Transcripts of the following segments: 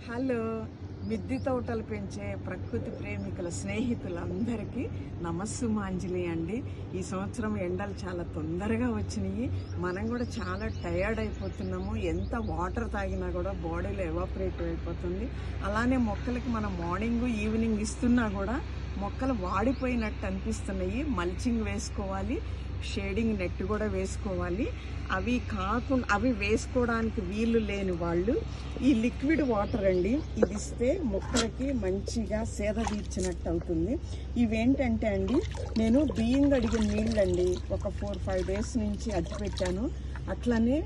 Hello, మిద్దె తోటలు పెంచే ప్రకృతి ప్రేమికుల స్నేహితులందరికీ నమస్సుమాంజలి అండి. ఈ సంవత్సరం ఎండలు చాలా తొందరగా వచ్చినాయి. మనం కూడా చాలా టయర్డ్ అయిపోతున్నాము. ఎంత వాటర్ తాగినా కూడా బాడీలో ఎవాపరేట్ అయిపోతుంది. అలానే మొక్కలకి మనం మార్నింగ్ ఈవినింగ్ ఇస్తున్నా కూడా మొక్కలు వాడిపోయినట్టు అనిపిస్తున్నాయి. మల్చింగ్ వేసుకోవాలి, షేడింగ్ నెట్ కూడా వేసుకోవాలి. అవి వేసుకోవడానికి వీలు లేని వాళ్ళు ఈ లిక్విడ్ వాటర్ అండి, ఇది ఇస్తే మొక్కలకి మంచిగా సేద తీర్చినట్టు అవుతుంది. ఇవేంటంటే అండి, నేను బియ్యం కడిగిన నీళ్ళండి ఒక 4-5 డేస్ నుంచి అట్టి పెట్టాను. అట్లనే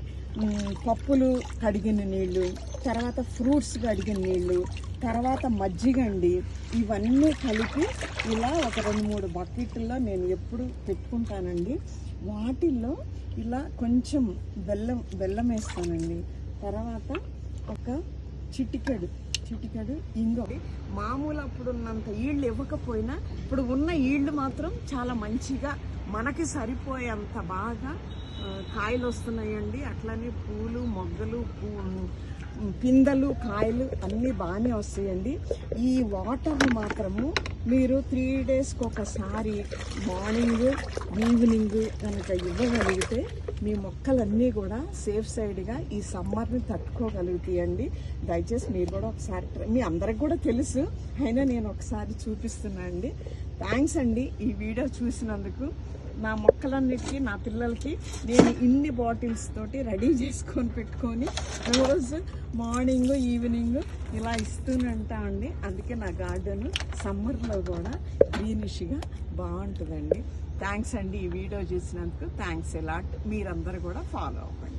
పప్పులు కడిగిన నీళ్ళు, తర్వాత ఫ్రూట్స్ కడిగిన నీళ్ళు, తర్వాత మజ్జిగ అండి, ఇవన్నీ కలిపి ఇలా ఒక 2-3 బకెట్లో నేను ఎప్పుడు పెట్టుకుంటానండి. వాటిల్లో ఇలా కొంచెం బెల్లం వేస్తానండి. తర్వాత ఒక చిటికెడు ఇంగో. మామూలు అప్పుడు ఉన్నంత ఈళ్ళు ఇవ్వకపోయినా ఇప్పుడు ఉన్న ఈళ్ళు మాత్రం చాలా మంచిగా మనకి సరిపోయేంత బాగా కాయలు వస్తున్నాయండి. అట్లనే పూలు, మొగ్గలు, పిందెలు, కాయలు అన్నీ బాగానే వస్తాయండి. ఈ వాటర్ మాత్రము మీరు 3 డేస్కి ఒకసారి మార్నింగ్ ఈవినింగ్ కనుక ఇవ్వగలిగితే మీ మొక్కలన్నీ కూడా సేఫ్ సైడ్గా ఈ సమ్మర్ని తట్టుకోగలుగుతాయండి. దయచేసి మీరు కూడా ఒకసారి, మీ అందరికి కూడా తెలుసు అయినా నేను ఒకసారి చూపిస్తున్నా అండి. థ్యాంక్స్ అండి ఈ వీడియో చూసినందుకు. నా మొక్కలన్నిటికీ, నా పిల్లలకి నేను ఇన్ని బాటిల్స్ తోటి రెడీ చేసుకొని పెట్టుకొని రోజు మార్నింగ్ ఈవినింగ్ ఇలా ఇస్తూనే ఉంటా అండి. అందుకే నా గార్డెన్ సమ్మర్లో కూడా గ్రీనిష్గా బాగుంటుందండి. థ్యాంక్స్ అండి ఈ వీడియో చూసినందుకు. Thanks allot. మీరందరూ కూడా ఫాలో అవ్వండి.